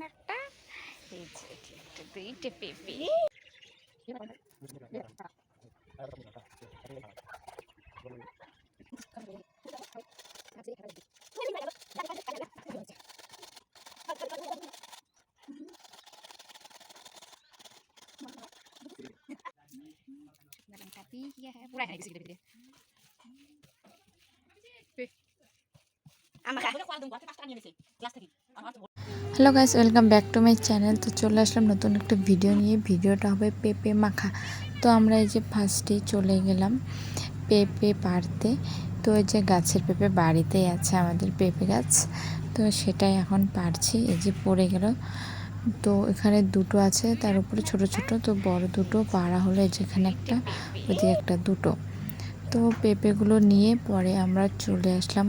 একটা এই যে একটা দুইটা পেঁপে tapi ya pura ya gitu gitu hello guys, welcome back to my channel. তো চলে আসলাম নতুন একটা ভিডিও নিয়ে। ভিডিওটা হবে পেঁপে মাখা। তো আমরা এই যে ফার্স্টেই চলে গেলাম পেঁপে পাড়তে। তো এই যে গাছের পেঁপে বাড়িতেই আছে আমাদের পেঁপে গাছ, তো সেটাই এখন পাড়ছি। এই যে পড়ে গেল, তো এখানে দুটো আছে, তার উপরে ছোট ছোট, তো বড় দুটো পাড়া হলো। যেখানে একটা, ওইদিকে একটা, দুটো। তো পেঁপেগুলো নিয়ে পরে আমরা চলে আসলাম,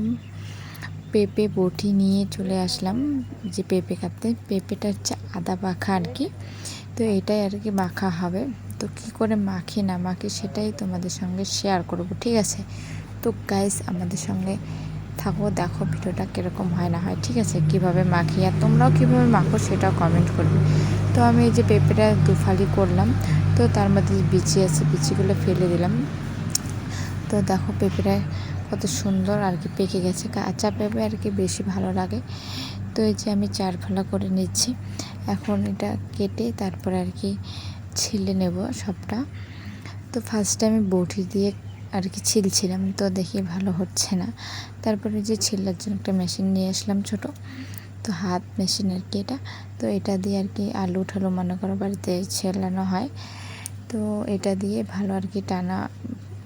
পেঁপে বটি নিয়ে চলে আসলাম যে পেঁপে কাটতে। পেঁপেটা হচ্ছে আদা মাখা আর কি, তো এটাই আর কি মাখা হবে। তো কী করে মাখি না মাখি সেটাই তোমাদের সঙ্গে শেয়ার করব, ঠিক আছে? তো গাইস আমাদের সঙ্গে থাকো, দেখো ভিডিওটা কীরকম হয় না হয়, ঠিক আছে? কিভাবে মাখি আর তোমরাও কীভাবে মাখো সেটাও কমেন্ট করবে। তো আমি এই যে পেঁপেটা দুফালি করলাম, তো তার মধ্যে বিচি আছে, বিচিগুলো ফেলে দিলাম। তো দেখো পেঁপেটা কত সুন্দর আর কি পেকে গেছে। কাঁচা পেঁপে আর কি বেশি ভালো লাগে। তো এই যে আমি 4 ফালা করে নিচ্ছি। এখন এটা কেটে তারপরে আর কি ছিলে নেব সবটা। তো ফার্স্টে আমি বটি দিয়ে আর কি ছিলছিলাম, তো দেখি ভালো হচ্ছে না। তারপরে যে ছিলার জন্য একটা মেশিন নিয়ে আসলাম ছোট, তো হাত মেশিন আর কি এটা। তো এটা দিয়ে আর কি আলু ঠালু মনে করো বাড়িতে ছেলানো হয়। তো এটা দিয়ে ভালো আর কি টানা,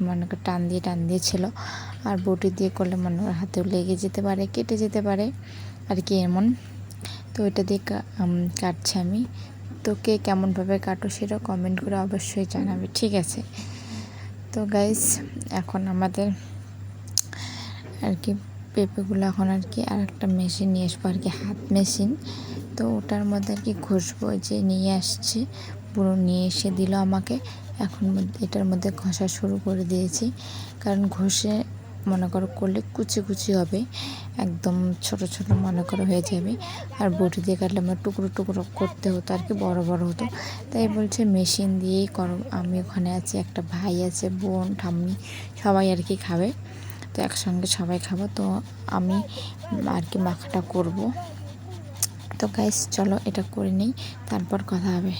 মনে করো টান দিয়ে ছিল। আর বটি দিয়ে করলে মনে করো হাতেও লেগে যেতে পারে, কেটে যেতে পারে আর কি এমন। তো এটা দিয়ে কাটছি আমি। তো কে কেমনভাবে কাটো সেটা কমেন্ট করে অবশ্যই জানাবে, ঠিক আছে? তো গাইস এখন আমাদের আর কি পেঁপেগুলো এখন আর কি আর একটা মেশিন নিয়ে আসবো আর কি, হাত মেশিন। তো ওটার মধ্যে আর কি ঘষবো, যে নিয়ে আসছে পুরো নিয়ে এসে দিল আমাকে। এখন এটার মধ্যে ঘষা শুরু করে দিয়েছি, কারণ ঘষে মনে করো করলে কুচি কুচি হবে, একদম ছোট ছোট মনে করো হয়ে যাবে। আর বটি দিয়ে কাটলে আমার টুকরো টুকরো করতে হতো আর কি, বড় বড় হতো। তাই বলছে মেশিন দিয়েই করো। আমি ওখানে আছি, একটা ভাই আছে, বোন, ঠাম্মি, সবাই আর কি খাবে। তো একসঙ্গে সবাই খাবো, তো আমি আর কি মাখাটা করব। তো গাইস চলো এটা করে নিই, তারপর কথা হবে।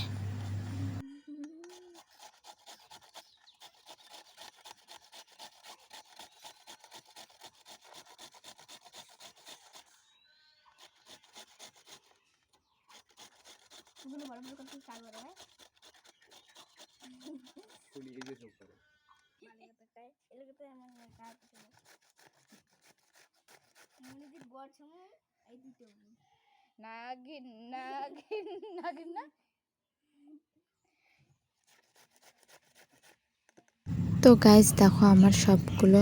নাগিন নাগিন নাগিন না। তো গাইস দেখো আমার সবগুলো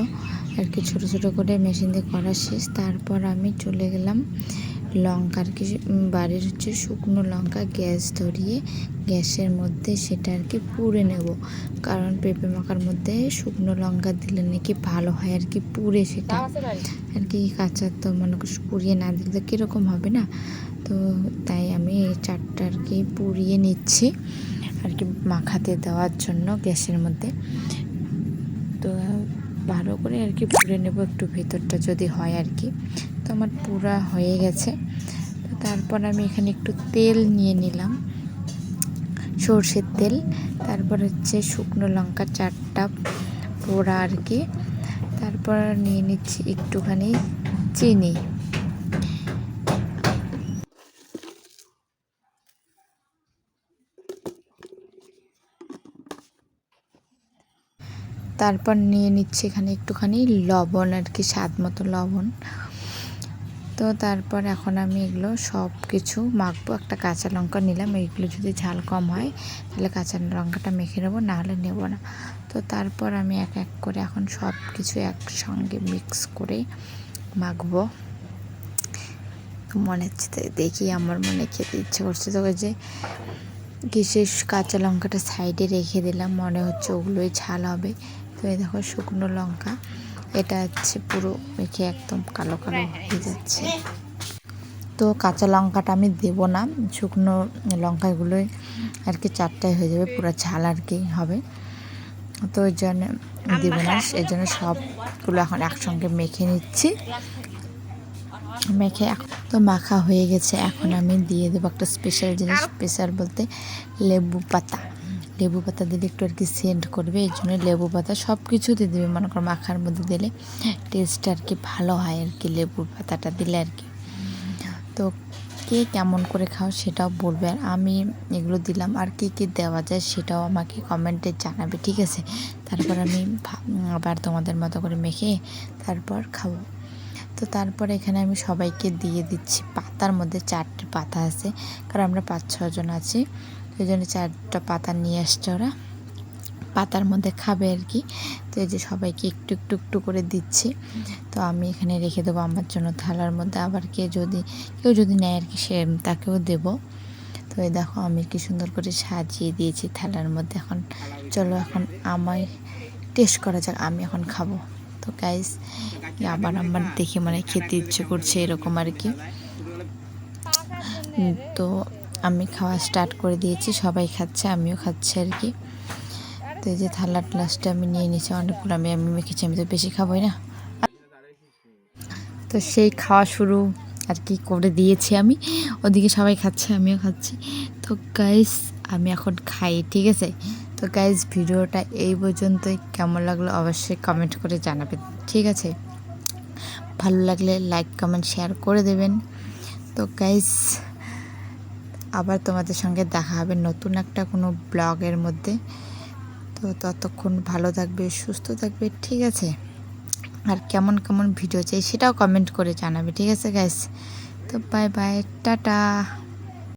আর কি ছোটো ছোটো করে মেশিন দিয়ে করা শেষ। তারপর আমি চলে গেলাম লঙ্কা আর কি, বাড়ির হচ্ছে শুকনো লঙ্কা গ্যাস ধরিয়ে গ্যাসের মধ্যে সেটা আর কি পুড়ে নেব। কারণ পেঁপে মাখার মধ্যে শুকনো লঙ্কা দিলে নাকি ভালো হয় আর কি, পুড়ে সেটা আর কি। কাঁচা তো মনে করি পুড়িয়ে না দিলে তো কীরকম হবে না। তো তাই আমি এই 4টা আর কি পুড়িয়ে নিচ্ছি আর কি মাখাতে দেওয়ার জন্য গ্যাসের মধ্যে। তো ভালো করে আর কি পুড়ে নেব একটু ভেতরটা যদি হয় আর কি। তো আমার পুরা হয়ে গেছে। তো তারপর আমি এখানে একটু তেল নিয়ে নিলাম, সর্ষের তেল। তারপর হচ্ছে শুকনো লঙ্কা 4টা পোড়া আর কি। তারপর নিয়ে নিচ্ছি একটুখানি চিনি। তারপর নিয়ে নিচ্ছি এখানে একটুখানি লবণ আর কি, স্বাদ মতো লবণ। তো তারপর এখন আমি এগুলো সব কিছু মাখবো। একটা কাঁচা লঙ্কা নিলাম, এইগুলো যদি ঝাল কম হয় তাহলে কাঁচা লঙ্কাটা মেখে নেবো, না হলে নেবো না। তো তারপর আমি এক এক করে এখন সব কিছু একসঙ্গে মিক্স করে মাখবো। মনে হচ্ছে দেখি, আমার মনে খেতে ইচ্ছে করছে। তো ওই যে কিসের কাঁচা লঙ্কাটা সাইডে রেখে দিলাম, মনে হচ্ছে ওগুলোই ঝাল হবে। তো এই দেখো শুকনো লঙ্কা, এটা হচ্ছে পুরো মেখে একদম কালো কালো হয়ে যাচ্ছে। তো কাঁচা লঙ্কাটা আমি দেবো না, শুকনো লঙ্কাগুলোই আর কি 4টাই হয়ে যাবে, পুরো ঝাল আর কি হবে। তো ওই জন্য দেবো না, এই জন্য সবগুলো এখন একসঙ্গে মেখে নিচ্ছি। মেখে তো মাখা হয়ে গেছে, এখন আমি দিয়ে দেবো একটা স্পেশাল জিনিস। স্পেশাল বলতে লেবু পাতা। লেবু পাতা দিলে একটু আর কি সেন্ট করবে, এই জন্য লেবু পাতা সব কিছুতে দেবে, মনে করো মাখার মধ্যে দিলে টেস্ট আর কি ভালো হয় আর কি, লেবু পাতাটা দিলে আর কি। তো কে কেমন করে খাও সেটাও বলবে, আর আমি এগুলো দিলাম, আর কী কী দেওয়া যায় সেটাও আমাকে কমেন্টে জানাবে, ঠিক আছে? তারপর আমি আবার তোমাদের মতো করে মেখে তারপর খাবো। তো তারপরে এখানে আমি সবাইকে দিয়ে দিচ্ছি। পাতার মধ্যে 4টে পাতা আছে, কারণ আমরা 5-6 জন আছি, ওই জন্য 4টা পাতা নিয়ে আসছে ওরা, পাতার মধ্যে খাবে আর কি। তো এই যে সবাইকে একটু একটু একটু করে দিচ্ছি। তো আমি এখানে রেখে দেবো আমার জন্য থালার মধ্যে, আবার কেউ যদি নেয় আর কি সে তাকেও দেবো। তো এই দেখো আমি কি সুন্দর করে সাজিয়ে দিয়েছি থালার মধ্যে। এখন চলো এখন আমায় টেস্ট করা যাক, আমি এখন খাবো। তো গাইস আবার আমার দেখে মানে খেতে ইচ্ছে করছে এরকম আর কি। তো আমি খাওয়া স্টার্ট করে দিয়েছি, সবাই খাচ্ছে, আমিও খাচ্ছি আর কি। তো এই যে থালার গ্লাসটা আমি নিয়ে নিয়েছি অনেকগুলো, আমি মেখেছি, আমি তো বেশি খাবোই না। তো সেই খাওয়া শুরু আর কি করে দিয়েছি আমি, ওদিকে সবাই খাচ্ছে আমিও খাচ্ছি। তো গাইস আমি এখন খাই, ঠিক আছে? তো গাইস ভিডিওটা এই পর্যন্তই, কেমন লাগলো অবশ্যই কমেন্ট করে জানাবেন, ঠিক আছে? ভালো লাগলে লাইক কমেন্ট শেয়ার করে দেবেন। তো গাইস আবার তোমাদের সঙ্গে দেখা হবে নতুন একটা কোনো ব্লগের মধ্যে। তো ততক্ষণ ভালো থাকবে, সুস্থ থাকবে, ঠিক আছে? আর কেমন কেমন ভিডিও চাই সেটাও কমেন্ট করে জানাবে, ঠিক আছে গাইস? তো বাই বাই, টাটা।